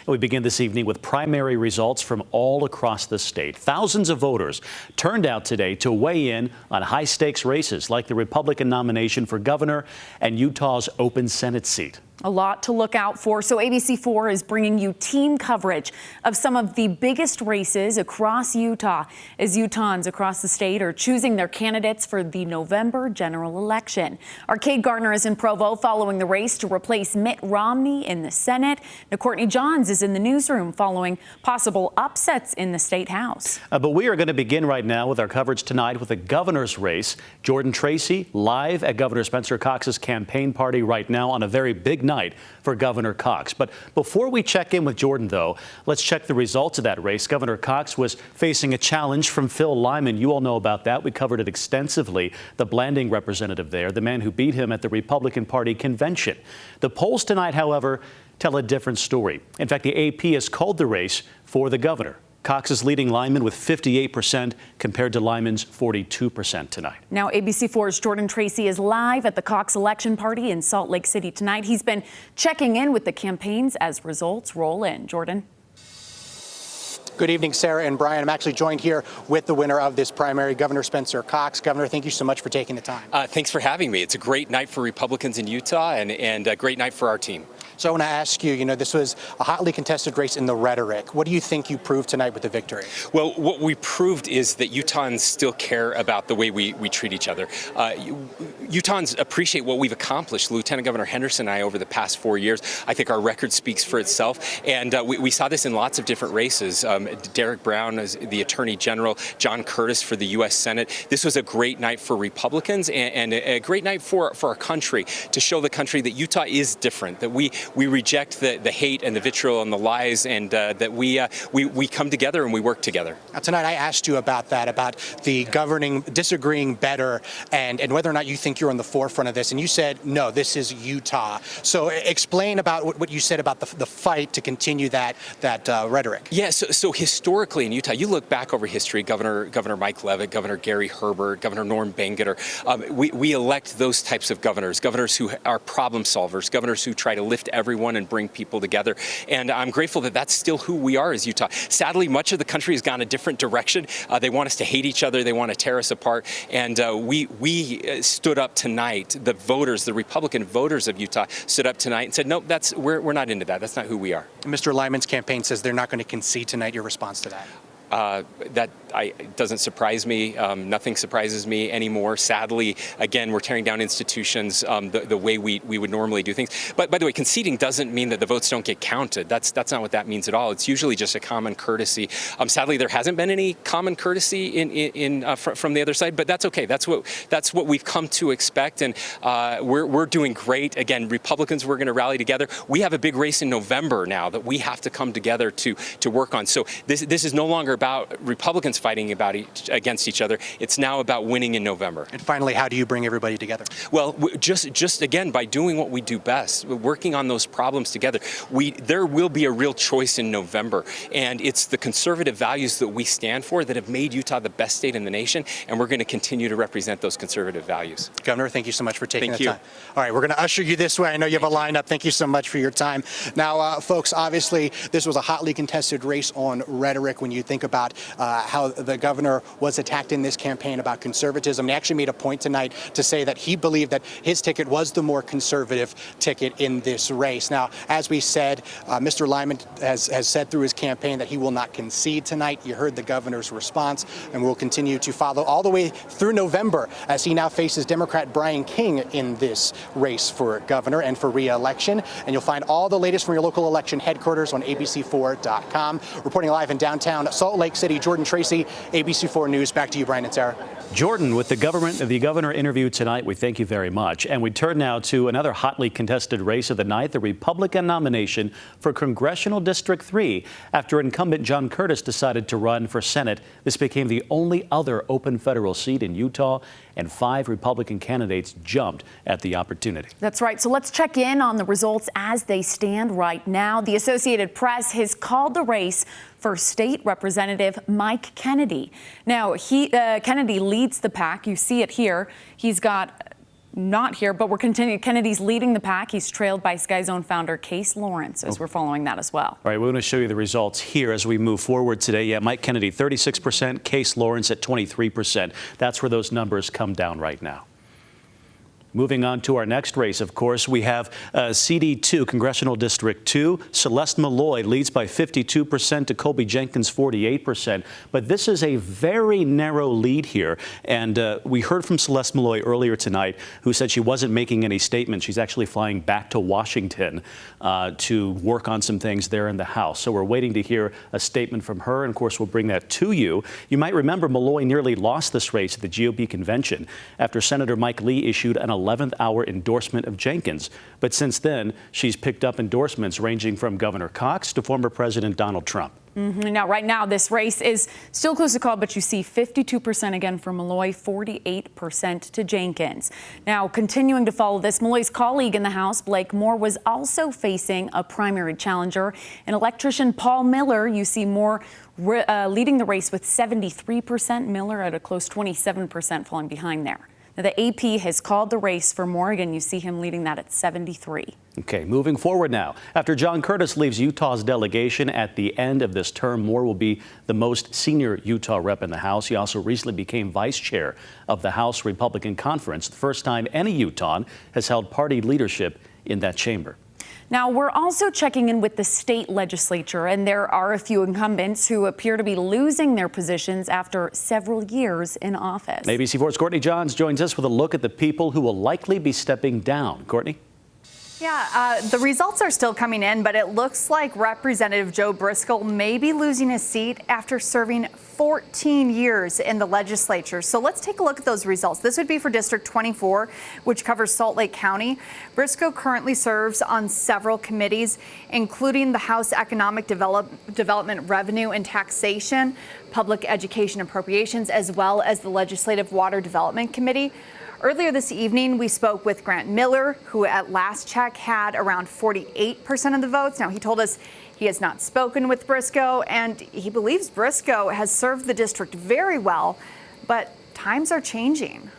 We begin this evening with primary results from all across the state. Thousands of voters turned out today to weigh in on high-stakes races like the Republican nomination for governor and Utah's open Senate seat. A lot to look out for, so ABC4 is bringing you team coverage of some of the biggest races across Utah as Utahns across the state are choosing their candidates for the November general election. Our Kate Gardner is in Provo following the race to replace Mitt Romney in the Senate. Now, Courtney Johns is in the newsroom following possible upsets in the state house. But we are going to begin right now with our coverage tonight with the governor's race. Jordan Tracy live at Governor Spencer Cox's campaign party right now on a very big night for Governor Cox. But before we check in with Jordan, though, let's check the results of that race. Governor Cox was facing a challenge from Phil Lyman. You all know about that. We covered it extensively. The Blanding representative there, the man who beat him at the Republican Party convention. The polls tonight, however, tell a different story. In fact, the AP has called the race for the governor. Cox is leading Lyman with 58% compared to Lyman's 42% tonight. Now, ABC4's Jordan Tracy is live at the Cox election party in Salt Lake City tonight. He's been checking in with the campaigns as results roll in. Jordan. Good evening, Sarah and Brian. I'm actually joined here with the winner of this primary, Governor Spencer Cox. Governor, thank you so much for taking the time. Thanks for having me. It's a great night for Republicans in Utah and a great night for our team. So I want to ask you, this was a hotly contested race in the rhetoric. What do you think you proved tonight with the victory? Well, what we proved is that Utahns still care about the way we treat each other. Utahns appreciate what we've accomplished. Lieutenant Governor Henderson and I over the past 4 years. I think our record speaks for itself. And we saw this in lots of different races. Derek Brown as the Attorney General, John Curtis for the U.S. Senate. This was a great night for Republicans and a great night for our country to show the country that Utah is different, that we reject the hate and the vitriol and the lies, and that we come together and we work together. Now, tonight I asked you about that, about the governing disagreeing better and whether or not you think you're on the forefront of this. And you said, no, this is Utah. So explain about what you said about the fight to continue that rhetoric. Yeah, so historically in Utah, you look back over history, Governor Mike Leavitt, Governor Gary Herbert, Governor Norm Bangerter, we elect those types of governors who are problem solvers, governors who try to lift everyone and bring people together. And I'm grateful that that's still who we are as Utah. Sadly, much of the country has gone a different direction. They want us to hate each other. They want to tear us apart. And we stood up tonight. The voters, the Republican voters of Utah stood up tonight and said, no, we're not into that. That's not who we are. Mr. Lyman's campaign says they're not going to concede tonight. Your response to that? That doesn't surprise me. Nothing surprises me anymore. Sadly, again, we're tearing down institutions the way we would normally do things. But by the way, conceding doesn't mean that the votes don't get counted. That's not what that means at all. It's usually just a common courtesy. Sadly, there hasn't been any common courtesy from the other side, but that's okay. That's what we've come to expect, and we're doing great. Again, Republicans, we're going to rally together. We have a big race in November now that we have to come together to work on. So this is no longer about Republicans fighting against each other. It's now about winning in November. And finally, how do you bring everybody together? Well, just again, by doing what we do best, working on those problems together. There will be a real choice in November, and it's the conservative values that we stand for that have made Utah the best state in the nation, and we're going to continue to represent those conservative values. Governor, thank you so much for taking the time. All right, we're going to usher you this way. I know you have a lineup. Thank you so much for your time. Now, folks, obviously, this was a hotly contested race on rhetoric when you think about how the governor was attacked in this campaign about conservatism. He actually made a point tonight to say that he believed that his ticket was the more conservative ticket in this race. Now, as we said, Mr. Lyman has said through his campaign that he will not concede tonight. You heard the governor's response, and we'll continue to follow all the way through November as he now faces Democrat Brian King in this race for governor and for re-election. And you'll find all the latest from your local election headquarters on ABC4.com. Reporting live in downtown Salt Lake City, Jordan Tracy, ABC4 News. Back to you, Brian and Sarah. Jordan, with the governor interview tonight, we thank you very much. And we turn now to another hotly contested race of the night, the Republican nomination for Congressional District 3. After incumbent John Curtis decided to run for Senate, this became the only other open federal seat in Utah, and 5 Republican candidates jumped at the opportunity. That's right. So let's check in on the results as they stand right now. The Associated Press has called the race for State Representative Mike Kennedy. Now, Kennedy leads the pack. You see it here. He's got not here, but we're continuing. Kennedy's leading the pack. He's trailed by Sky Zone founder Case Lawrence as we're following that as well. All right, we're going to show you the results here as we move forward today. Yeah, Mike Kennedy, 36%, Case Lawrence at 23%. That's where those numbers come down right now. Moving on to our next race, of course, we have CD2, Congressional District 2. Celeste Malloy leads by 52% to Colby Jenkins 48%. But this is a very narrow lead here. And we heard from Celeste Malloy earlier tonight, who said she wasn't making any statements. She's actually flying back to Washington to work on some things there in the House. So we're waiting to hear a statement from her. And of course, we'll bring that to you. You might remember Malloy nearly lost this race at the GOP convention after Senator Mike Lee issued an 11th hour endorsement of Jenkins. But since then, she's picked up endorsements ranging from Governor Cox to former President Donald Trump. Now, right now, this race is still close to call, but you see 52% again for Malloy, 48% to Jenkins. Now, continuing to follow this, Malloy's colleague in the House, Blake Moore, was also facing a primary challenger. And electrician Paul Miller, you see Moore leading the race with 73%. Miller at a close 27%, falling behind there. Now, the AP has called the race for Morgan. You see him leading that at 73. Okay, moving forward now. After John Curtis leaves Utah's delegation at the end of this term, Moore will be the most senior Utah rep in the House. He also recently became vice chair of the House Republican Conference, the first time any Utahn has held party leadership in that chamber. Now, we're also checking in with the state legislature, and there are a few incumbents who appear to be losing their positions after several years in office. ABC 4's Courtney Johns joins us with a look at the people who will likely be stepping down. Courtney? Yeah, the results are still coming in, but it looks like Representative Joe Briscoe may be losing his seat after serving 14 years in the legislature. So let's take a look at those results. This would be for District 24, which covers Salt Lake County. Briscoe currently serves on several committees, including the House Economic Development, Revenue and Taxation, Public Education Appropriations, as well as the Legislative Water Development Committee. Earlier this evening, we spoke with Grant Miller, who at last check had around 48% of the votes. Now, he told us he has not spoken with Briscoe, and he believes Briscoe has served the district very well, but times are changing.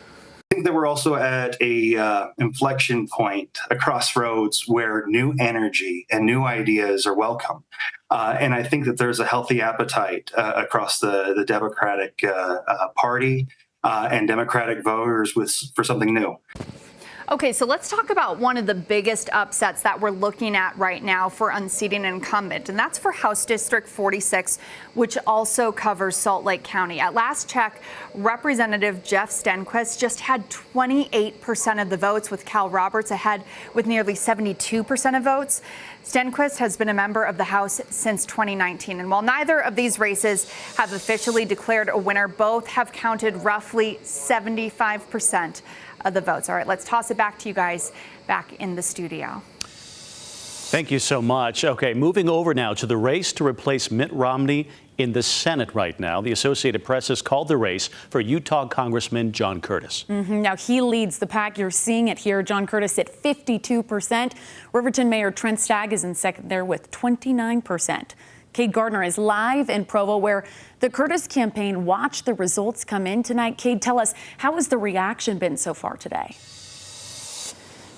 I think that we're also at a inflection point, a crossroads where new energy and new ideas are welcome. And I think that there's a healthy appetite across the Democratic Party and Democratic voters for something new. Okay, so let's talk about one of the biggest upsets that we're looking at right now for unseating an incumbent, and that's for House District 46, which also covers Salt Lake County. At last check, Representative Jeff Stenquist just had 28% of the votes, with Cal Roberts ahead with nearly 72% of votes. Stenquist has been a member of the House since 2019, and while neither of these races have officially declared a winner, both have counted roughly 75% of the votes. All right, let's toss it back to you guys back in the studio. Thank you so much. Okay, moving over now to the race to replace Mitt Romney in the Senate right now. The Associated Press has called the race for Utah Congressman John Curtis. Now, he leads the pack. You're seeing it here. John Curtis at 52%. Riverton Mayor Trent Stagg is in second there with 29%. Cade Gardner is live in Provo, where the Curtis campaign watched the results come in tonight. Cade, tell us, how has the reaction been so far today?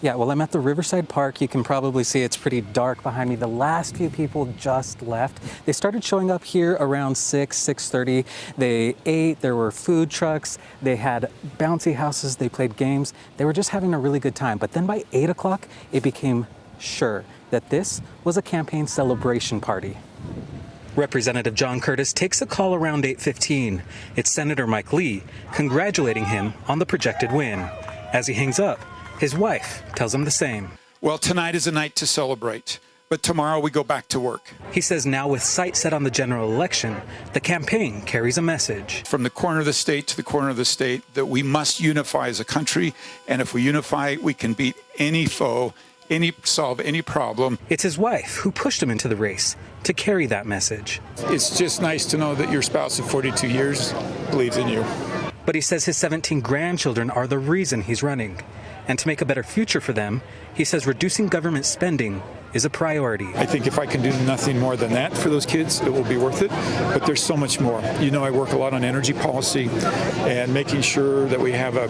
Yeah, well, I'm at the Riverside Park. You can probably see it's pretty dark behind me. The last few people just left. They started showing up here around 6:30. They ate, there were food trucks, they had bouncy houses, they played games. They were just having a really good time. But then by 8 o'clock, it became sure that this was a campaign celebration party. Representative John Curtis takes a call around 8:15. It's Senator Mike Lee congratulating him on the projected win. As he hangs up, his wife tells him the same. Well, tonight is a night to celebrate, but tomorrow we go back to work. He says now with sight set on the general election, the campaign carries a message. From the corner of the state to the corner of the state, that we must unify as a country, and if we unify, we can beat any foe, solve any problem. It's his wife who pushed him into the race to carry that message. It's just nice to know that your spouse of 42 years believes in you. But he says his 17 grandchildren are the reason he's running. And to make a better future for them, he says reducing government spending is a priority. I think if I can do nothing more than that for those kids, it will be worth it. But there's so much more. You know, I work a lot on energy policy and making sure that we have a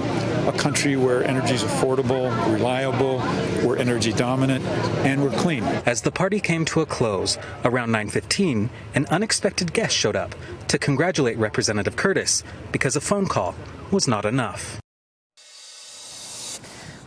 country where energy is affordable, reliable, we're energy dominant, and we're clean. As the party came to a close, around 9:15, an unexpected guest showed up to congratulate Representative Curtis because a phone call was not enough.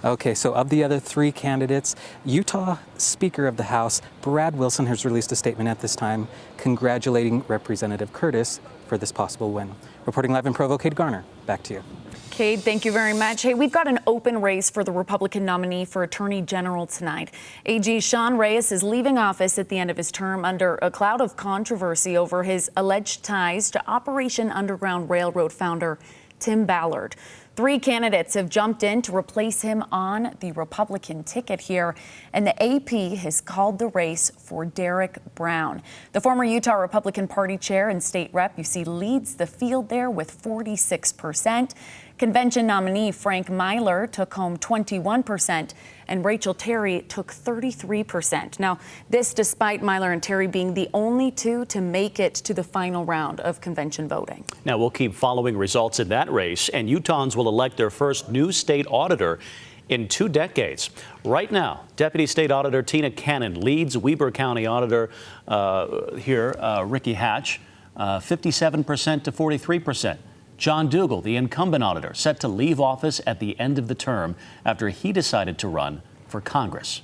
Okay, so of the other three candidates, Utah Speaker of the House Brad Wilson has released a statement at this time congratulating Representative Curtis for this possible win. Reporting live in Provo, Cade Garner, back to you. Cade, thank you very much. Hey, we've got an open race for the Republican nominee for Attorney General tonight. AG Sean Reyes is leaving office at the end of his term under a cloud of controversy over his alleged ties to Operation Underground Railroad founder Tim Ballard. Three candidates have jumped in to replace him on the Republican ticket here, and the AP has called the race for Derek Brown. The former Utah Republican Party chair and state rep, you see, leads the field there with 46%. Convention nominee Frank Myler took home 21%, and Rachel Terry took 33%. Now, this despite Myler and Terry being the only two to make it to the final round of convention voting. Now, we'll keep following results in that race, and Utahns will elect their first new state auditor in 2 decades. Right now, Deputy State Auditor Tina Cannon leads Weber County Auditor Ricky Hatch, 57% to 43%. John Dougal, the incumbent auditor, set to leave office at the end of the term after he decided to run for Congress.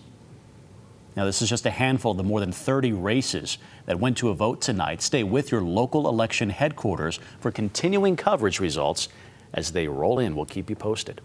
Now, this is just a handful of the more than 30 races that went to a vote tonight. Stay with your local election headquarters for continuing coverage results as they roll in. We'll keep you posted.